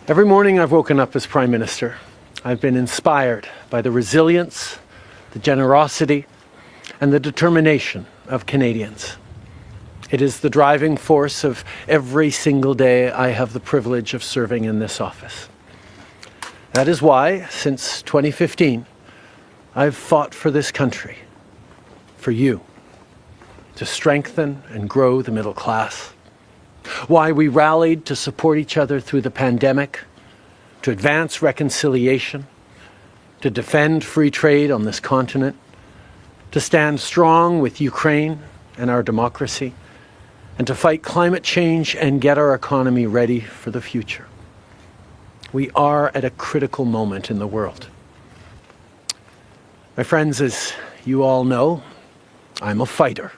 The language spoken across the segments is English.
Every morning I've woken up as Prime Minister. I've been inspired by the resilience, the generosity, and the determination of Canadians. It is the driving force of every single day I have the privilege of serving in this office. That is why, since 2015, I've fought for this country, for you, to strengthen and grow the middle class. Why we rallied to support each other through the pandemic, to advance reconciliation, to defend free trade on this continent, to stand strong with Ukraine and our democracy, and to fight climate change and get our economy ready for the future. We are at a critical moment in the world. My friends, as you all know, I'm a fighter.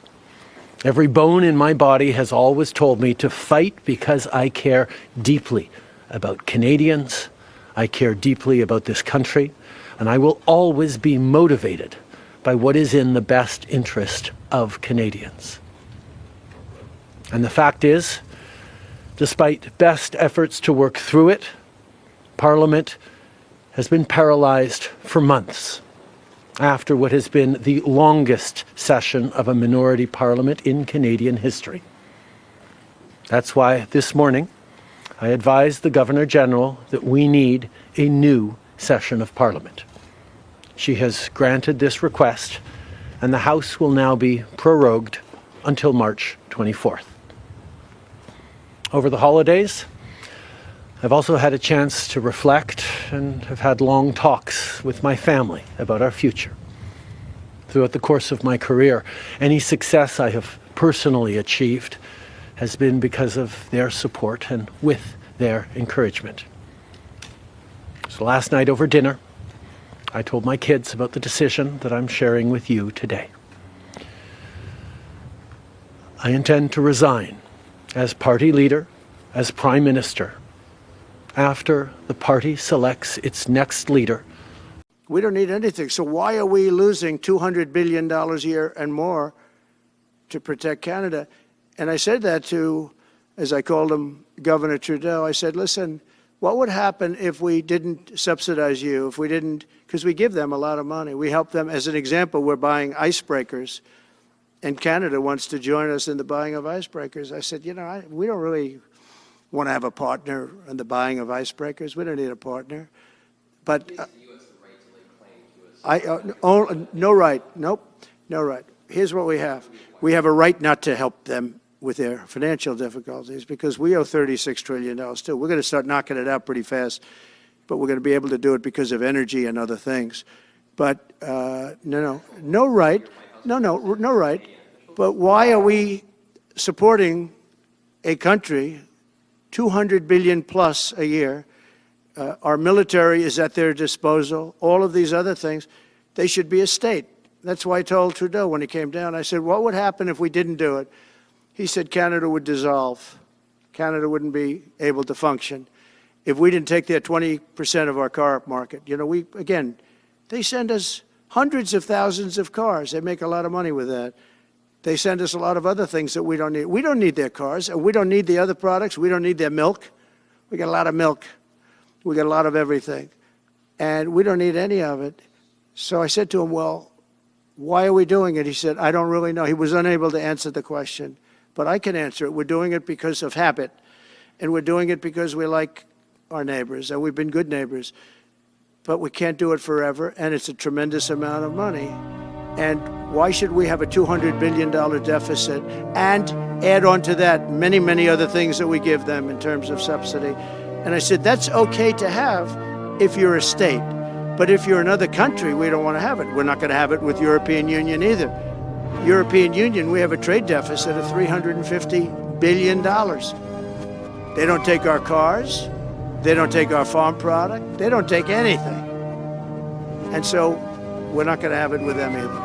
Every bone in my body has always told me to fight because I care deeply about Canadians, I care deeply about this country, and I will always be motivated by what is in the best interest of Canadians. And the fact is, despite best efforts to work through it, Parliament has been paralysed for months after what has been the longest session of a minority parliament in Canadian history. That's why this morning I advised the Governor-General that we need a new session of Parliament. She has granted this request, and the House will now be prorogued until March 24th. Over the holidays, I've also had a chance to reflect and have had long talks with my family about our future. Throughout the course of my career, any success I have personally achieved has been because of their support and with their encouragement. So last night over dinner, I told my kids about the decision that I'm sharing with you today. I intend to resign as party leader, as Prime Minister, after the party selects its next leader. We don't need anything. So why are we losing $200 billion a year and more to protect Canada? And I said that to, as I called him, Governor Trudeau. I said, listen, what would happen if we didn't subsidize you, if we didn't, because we give them a lot of money. We help them. As an example, we're buying icebreakers, and Canada wants to join us in the buying of icebreakers. I said, we don't really want to have a partner in the buying of icebreakers. We don't need a partner. But no right. Nope, no right. Here's what we have. We have a right not to help them with their financial difficulties because we owe $36 trillion too. We're going to start knocking it out pretty fast, but we're going to be able to do it because of energy and other things. But no right. No right. But why are we supporting a country $200 billion plus a year? Our military is at their disposal. All of these other things, they should be a state. That's why I told Trudeau when he came down, I said, what would happen if we didn't do it? He said Canada would dissolve. Canada wouldn't be able to function if we didn't take their 20% of our car market. They send us hundreds of thousands of cars. They make a lot of money with that. They send us a lot of other things that we don't need. We don't need their cars, and we don't need the other products. We don't need their milk. We got a lot of milk. We got a lot of everything, and we don't need any of it. So I said to him, well, why are we doing it? He said, I don't really know. He was unable to answer the question, but I can answer it. We're doing it because of habit, and we're doing it because we like our neighbors, and we've been good neighbors, but we can't do it forever, and it's a tremendous amount of money. And why should we have a $200 billion deficit and add on to that many, many other things that we give them in terms of subsidy? And I said, that's okay to have if you're a state. But if you're another country, we don't want to have it. We're not going to have it with European Union either. European Union, we have a trade deficit of $350 billion. They don't take our cars. They don't take our farm product. They don't take anything. And so we're not going to have it with them either.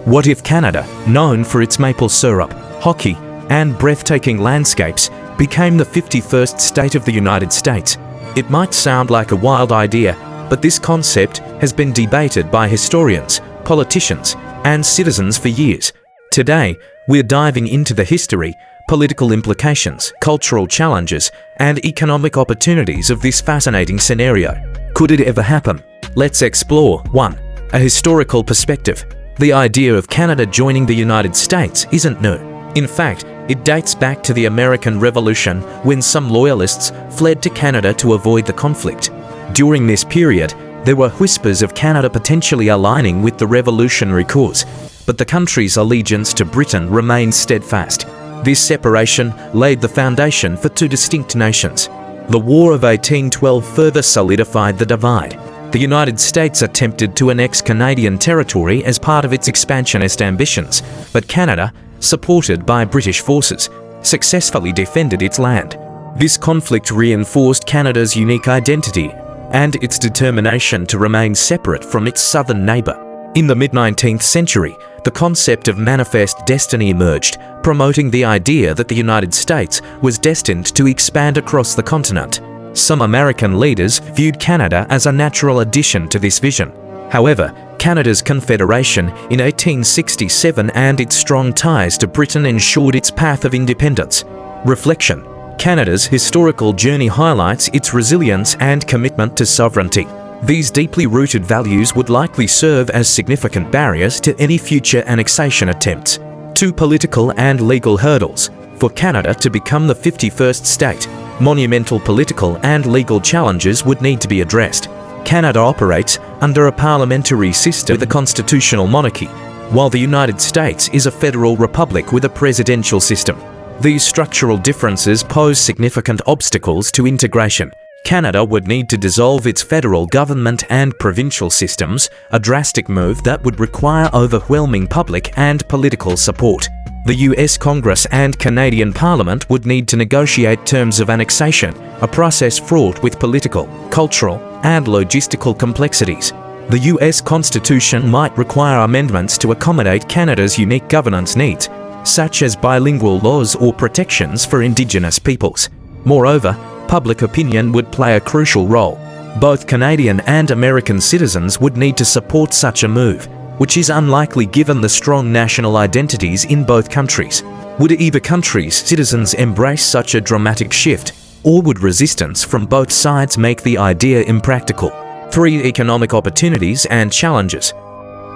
What if Canada, known for its maple syrup, hockey, and breathtaking landscapes, became the 51st state of the United States? It might sound like a wild idea, but this concept has been debated by historians, politicians, and citizens for years. Today, we're diving into the history, political implications, cultural challenges, and economic opportunities of this fascinating scenario. Could it ever happen? Let's explore. 1. A historical perspective. The idea of Canada joining the United States isn't new. In fact, it dates back to the American Revolution, when some loyalists fled to Canada to avoid the conflict. During this period, there were whispers of Canada potentially aligning with the revolutionary cause, but the country's allegiance to Britain remained steadfast. This separation laid the foundation for two distinct nations. The War of 1812 further solidified the divide. The United States attempted to annex Canadian territory as part of its expansionist ambitions, but Canada, supported by British forces, successfully defended its land. This conflict reinforced Canada's unique identity and its determination to remain separate from its southern neighbour. In the mid-19th century, the concept of manifest destiny emerged, promoting the idea that the United States was destined to expand across the continent. Some American leaders viewed Canada as a natural addition to this vision. However, Canada's Confederation in 1867 and its strong ties to Britain ensured its path of independence. Reflection. Canada's historical journey highlights its resilience and commitment to sovereignty. These deeply rooted values would likely serve as significant barriers to any future annexation attempts. 2. Political and legal hurdles. For Canada to become the 51st state, monumental political and legal challenges would need to be addressed. Canada operates under a parliamentary system with a constitutional monarchy, while the United States is a federal republic with a presidential system. These structural differences pose significant obstacles to integration. Canada would need to dissolve its federal government and provincial systems, a drastic move that would require overwhelming public and political support. The US Congress and Canadian Parliament would need to negotiate terms of annexation, a process fraught with political, cultural, and logistical complexities. The US Constitution might require amendments to accommodate Canada's unique governance needs, such as bilingual laws or protections for Indigenous peoples. Moreover, public opinion would play a crucial role. Both Canadian and American citizens would need to support such a move, which is unlikely given the strong national identities in both countries. Would either country's citizens embrace such a dramatic shift, or would resistance from both sides make the idea impractical? 3. Economic opportunities and challenges.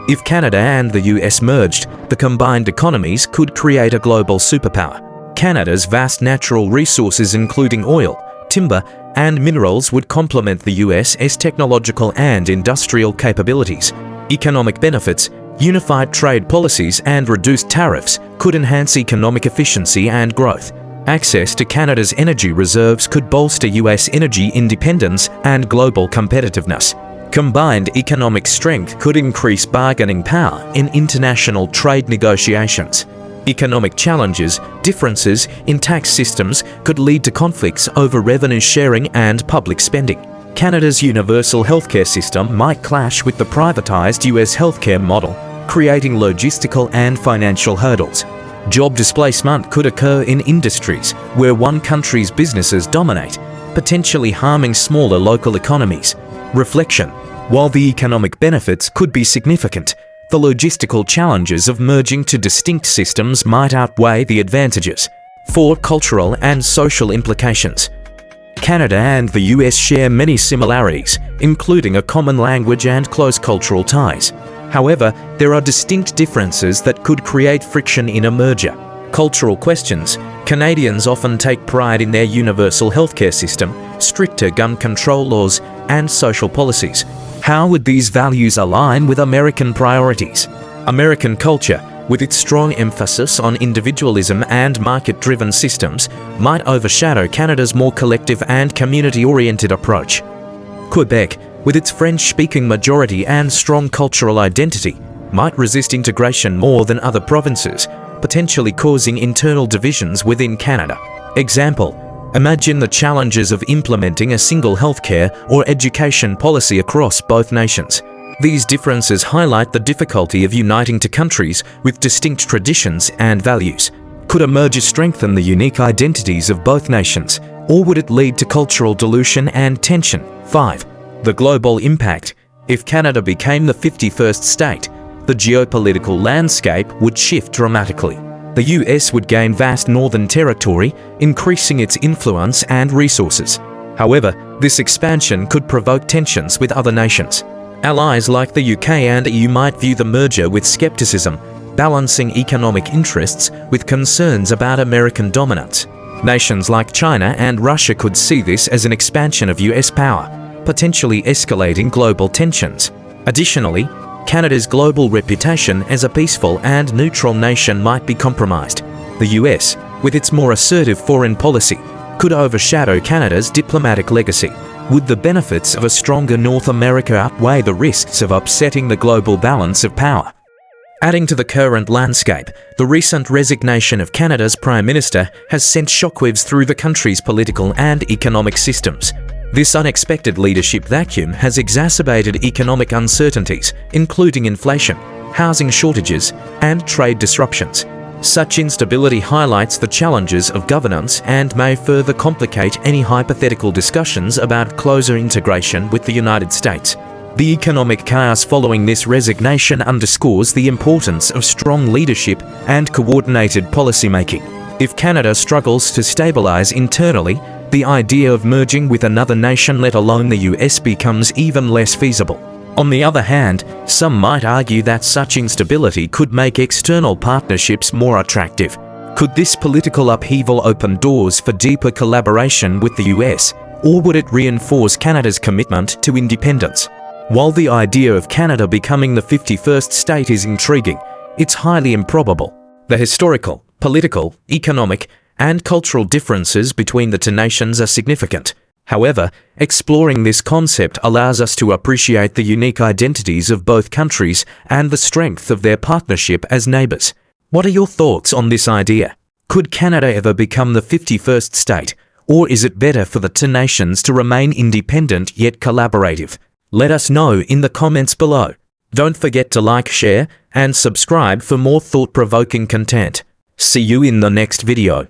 If Canada and the US merged, the combined economies could create a global superpower. Canada's vast natural resources, including oil, timber, and minerals, would complement the US's technological and industrial capabilities. Economic benefits, unified trade policies, and reduced tariffs could enhance economic efficiency and growth. Access to Canada's energy reserves could bolster US energy independence and global competitiveness. Combined economic strength could increase bargaining power in international trade negotiations. Economic challenges, differences in tax systems could lead to conflicts over revenue sharing and public spending. Canada's universal healthcare system might clash with the privatized US healthcare model, creating logistical and financial hurdles. Job displacement could occur in industries where one country's businesses dominate, potentially harming smaller local economies. Reflection. While the economic benefits could be significant, the logistical challenges of merging two distinct systems might outweigh the advantages. 4. Cultural and social implications. Canada and the US share many similarities, including a common language and close cultural ties. However, there are distinct differences that could create friction in a merger. Cultural questions. Canadians often take pride in their universal healthcare system, stricter gun control laws, and social policies. How would these values align with American priorities? American culture, with its strong emphasis on individualism and market-driven systems, might overshadow Canada's more collective and community-oriented approach. Quebec, with its French-speaking majority and strong cultural identity, might resist integration more than other provinces, potentially causing internal divisions within Canada. Example: imagine the challenges of implementing a single healthcare or education policy across both nations. These differences highlight the difficulty of uniting two countries with distinct traditions and values. Could a merger strengthen the unique identities of both nations, or would it lead to cultural dilution and tension? 5. The global impact. If Canada became the 51st state, the geopolitical landscape would shift dramatically. The US would gain vast northern territory, increasing its influence and resources. However, this expansion could provoke tensions with other nations. Allies like the UK and EU might view the merger with skepticism, balancing economic interests with concerns about American dominance. Nations like China and Russia could see this as an expansion of US power, potentially escalating global tensions. Additionally, Canada's global reputation as a peaceful and neutral nation might be compromised. The US, with its more assertive foreign policy, could overshadow Canada's diplomatic legacy. Would the benefits of a stronger North America outweigh the risks of upsetting the global balance of power? Adding to the current landscape, the recent resignation of Canada's Prime Minister has sent shockwaves through the country's political and economic systems. This unexpected leadership vacuum has exacerbated economic uncertainties, including inflation, housing shortages, and trade disruptions. Such instability highlights the challenges of governance and may further complicate any hypothetical discussions about closer integration with the United States. The economic chaos following this resignation underscores the importance of strong leadership and coordinated policymaking. If Canada struggles to stabilize internally, the idea of merging with another nation, let alone the US, becomes even less feasible. On the other hand, some might argue that such instability could make external partnerships more attractive. Could this political upheaval open doors for deeper collaboration with the US, or would it reinforce Canada's commitment to independence? While the idea of Canada becoming the 51st state is intriguing, it's highly improbable. The historical, political, economic, and cultural differences between the two nations are significant. However, exploring this concept allows us to appreciate the unique identities of both countries and the strength of their partnership as neighbours. What are your thoughts on this idea? Could Canada ever become the 51st state, or is it better for the two nations to remain independent yet collaborative? Let us know in the comments below. Don't forget to like, share, and subscribe for more thought-provoking content. See you in the next video.